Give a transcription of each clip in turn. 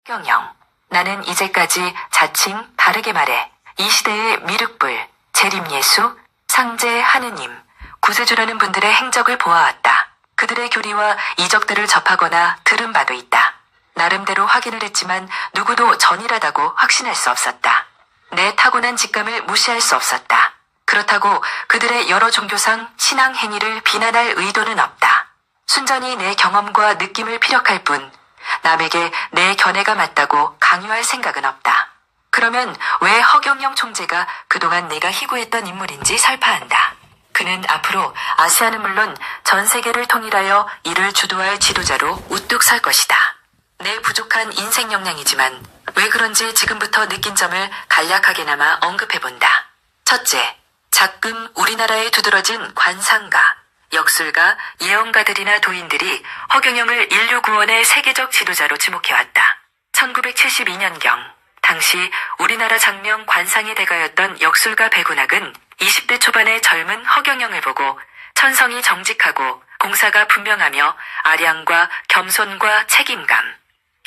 허경영. 나는 이제까지 자칭 바르게 말해 이 시대의 미륵불, 재림예수, 상제 하느님, 구세주라는 분들의 행적을 보아왔다. 그들의 교리와 이적들을 접하거나 들은 바도 있다. 나름대로 확인을 했지만 누구도 전이라다고 확신할 수 없었다. 내 타고난 직감을 무시할 수 없었다. 그렇다고 그들의 여러 종교상 신앙 행위를 비난할 의도는 없다. 순전히 내 경험과 느낌을 피력할 뿐 남에게 내 견해가 맞다고 강요할 생각은 없다. 그러면 왜 허경영 총재가 그동안 내가 희구했던 인물인지 설파한다. 그는 앞으로 아시아는 물론 전 세계를 통일하여 이를 주도할 지도자로 우뚝 설 것이다. 내 부족한 인생 역량이지만 왜 그런지 지금부터 느낀 점을 간략하게나마 언급해본다. 첫째, 작금 우리나라에 두드러진 관상가, 역술가, 예언가들이나 도인들이 허경영을 인류 구원의 세계적 지도자로 지목해왔다. 1972년경 당시 우리나라 장명 관상의 대가였던 역술가 백운학은 20대 초반의 젊은 허경영을 보고 천성이 정직하고 공사가 분명하며 아량과 겸손과 책임감,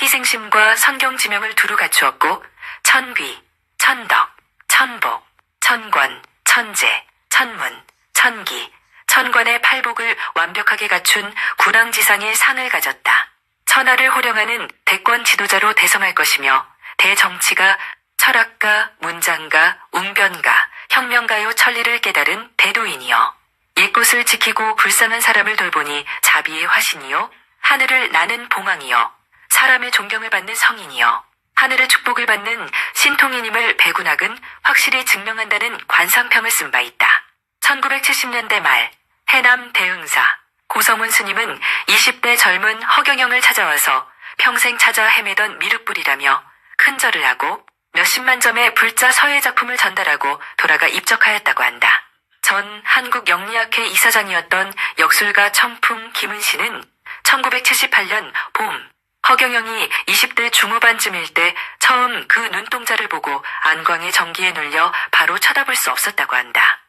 희생심과 성경지명을 두루 갖추었고 천귀, 천덕, 천복, 천권, 천재, 천문, 천기, 천관의 팔복을 완벽하게 갖춘 군왕지상의 상을 가졌다. 천하를 호령하는 대권 지도자로 대성할 것이며 대정치가 철학가, 문장가, 웅변가, 혁명가요 천리를 깨달은 대도인이요. 옛것을 지키고 불쌍한 사람을 돌보니 자비의 화신이요. 하늘을 나는 봉황이요. 사람의 존경을 받는 성인이요. 하늘의 축복을 받는 신통인임을 백운학은 확실히 증명한다는 관상평을 쓴 바 있다. 1970년대 말 해남 대흥사 고성훈 스님은 20대 젊은 허경영을 찾아와서 평생 찾아 헤매던 미륵불이라며 큰절을 하고 몇십만 점의 불자 서예 작품을 전달하고 돌아가 입적하였다고 한다. 전 한국영리학회 이사장이었던 역술가 청풍 김은씨는 1978년 봄 허경영이 20대 중후반쯤일 때 처음 그 눈동자를 보고 안광의 정기에 눌려 바로 쳐다볼 수 없었다고 한다.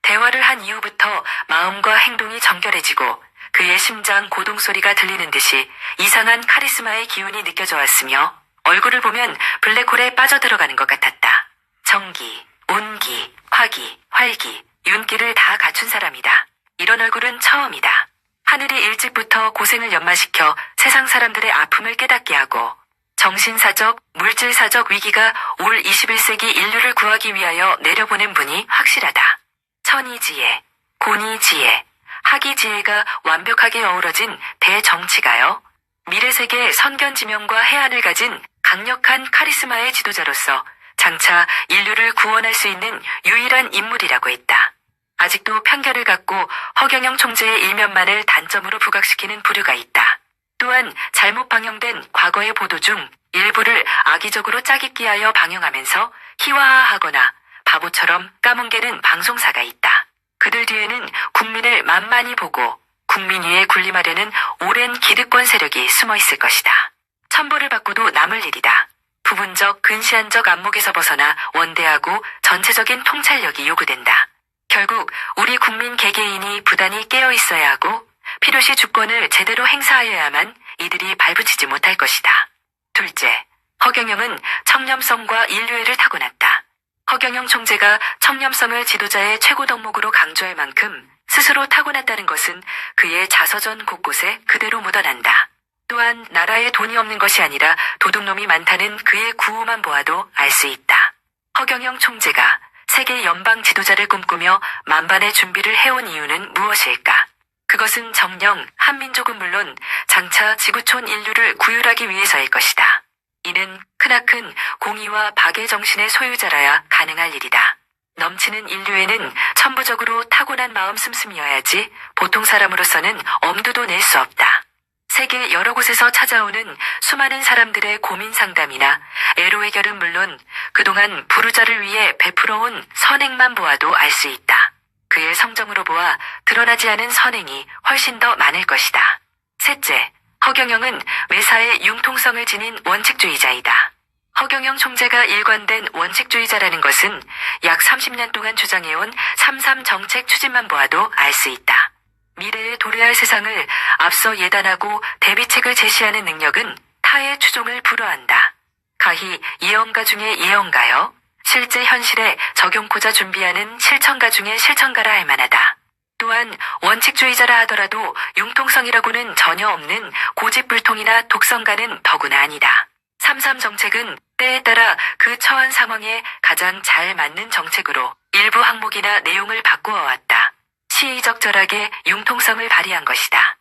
대화를 한 이후부터 마음과 행동이 정결해지고 그의 심장 고동소리가 들리는 듯이 이상한 카리스마의 기운이 느껴져 왔으며 얼굴을 보면 블랙홀에 빠져들어가는 것 같았다. 정기, 온기, 화기, 활기, 윤기를 다 갖춘 사람이다. 이런 얼굴은 처음이다. 하늘이 일찍부터 고생을 연마시켜 세상 사람들의 아픔을 깨닫게 하고 정신사적, 물질사적 위기가 올 21세기 인류를 구하기 위하여 내려보낸 분이 확실하다. 천이지혜, 고니지혜, 학이지혜가 완벽하게 어우러진 대정치가요. 미래세계 선견지명과 해안을 가진 강력한 카리스마의 지도자로서 장차 인류를 구원할 수 있는 유일한 인물이라고 했다. 아직도 편견을 갖고 허경영 총재의 일면만을 단점으로 부각시키는 부류가 있다. 또한 잘못 방영된 과거의 보도 중 일부를 악의적으로 짜깁기 하여 방영하면서 희화화하거나 바보처럼 까뭉개는 방송사가 있다. 그들 뒤에는 국민을 만만히 보고 국민 위에 군림하려는 오랜 기득권 세력이 숨어 있을 것이다. 천벌을 받고도 남을 일이다. 부분적, 근시안적 안목에서 벗어나 원대하고 전체적인 통찰력이 요구된다. 결국 우리 국민 개개인이 부단히 깨어 있어야 하고 필요시 주권을 제대로 행사하여야만 이들이 발붙이지 못할 것이다. 둘째, 허경영은 청렴성과 인류애를 타고났다. 허경영 총재가 청렴성을 지도자의 최고 덕목으로 강조할 만큼 스스로 타고났다는 것은 그의 자서전 곳곳에 그대로 묻어난다. 또한 나라에 돈이 없는 것이 아니라 도둑놈이 많다는 그의 구호만 보아도 알 수 있다. 허경영 총재가 세계 연방 지도자를 꿈꾸며 만반의 준비를 해온 이유는 무엇일까? 그것은 정녕 한민족은 물론 장차 지구촌 인류를 구휼하기 위해서일 것이다. 이는 크나큰 공의와 박의 정신의 소유자라야 가능할 일이다. 넘치는 인류에는 천부적으로 타고난 마음 씀씀이어야지 보통 사람으로서는 엄두도 낼 수 없다. 세계 여러 곳에서 찾아오는 수많은 사람들의 고민 상담이나 애로 해결은 물론 그동안 부르자를 위해 베풀어온 선행만 보아도 알 수 있다. 그의 성정으로 보아 드러나지 않은 선행이 훨씬 더 많을 것이다. 셋째, 허경영은 매사에 융통성을 지닌 원칙주의자이다. 허경영 총재가 일관된 원칙주의자라는 것은 약 30년 동안 주장해온 3.3 정책 추진만 보아도 알 수 있다. 미래에 도래할 세상을 앞서 예단하고 대비책을 제시하는 능력은 타의 추종을 불허한다. 가히 예언가 중의 예언가요. 실제 현실에 적용코자 준비하는 실천가 중의 실천가라 할 만하다. 또한 원칙주의자라 하더라도 융통성이라고는 전혀 없는 고집불통이나 독성가는 더구나 아니다. 3.3 정책은 때에 따라 그 처한 상황에 가장 잘 맞는 정책으로 일부 항목이나 내용을 바꾸어 왔다. 시의적절하게 융통성을 발휘한 것이다.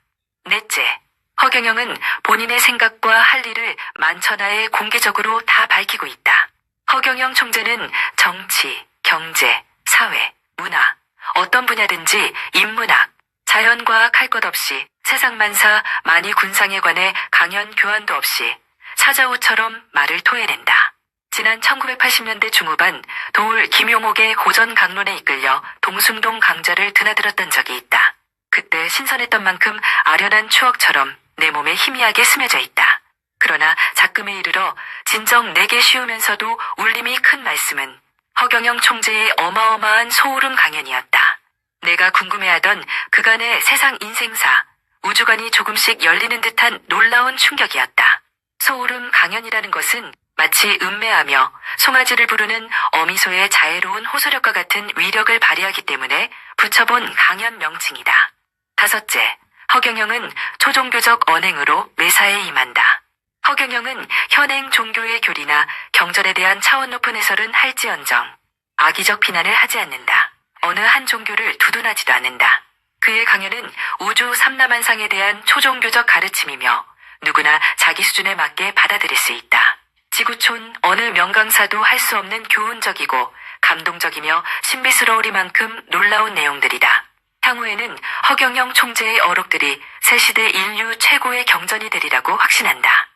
넷째, 허경영은 본인의 생각과 할 일을 만천하에 공개적으로 다 밝히고 있다. 허경영 총재는 정치, 경제, 사회, 문화, 어떤 분야든지 인문학, 자연과학 할 것 없이 세상만사 만이군상에 관해 강연 교환도 없이 사자우처럼 말을 토해낸다. 지난 1980년대 중후반 도울 김용옥의 고전 강론에 이끌려 동숭동 강좌를 드나들었던 적이 있다. 그때 신선했던 만큼 아련한 추억처럼 내 몸에 희미하게 스며져 있다. 그러나 작금에 이르러 진정 내게 쉬우면서도 울림이 큰 말씀은 허경영 총재의 어마어마한 소울음 강연이었다. 내가 궁금해하던 그간의 세상 인생사, 우주관이 조금씩 열리는 듯한 놀라운 충격이었다. 소울음 강연이라는 것은 마치 음매하며 송아지를 부르는 어미소의 자애로운 호소력과 같은 위력을 발휘하기 때문에 붙여본 강연 명칭이다. 다섯째, 허경영은 초종교적 언행으로 매사에 임한다. 허경영은 현행 종교의 교리나 경전에 대한 차원 높은 해설은 할지언정 악의적 비난을 하지 않는다. 어느 한 종교를 두둔하지도 않는다. 그의 강연은 우주 삼라만상에 대한 초종교적 가르침이며 누구나 자기 수준에 맞게 받아들일 수 있다. 지구촌 어느 명강사도 할 수 없는 교훈적이고 감동적이며 신비스러우리만큼 놀라운 내용들이다. 향후에는 허경영 총재의 어록들이 새시대 인류 최고의 경전이 되리라고 확신한다.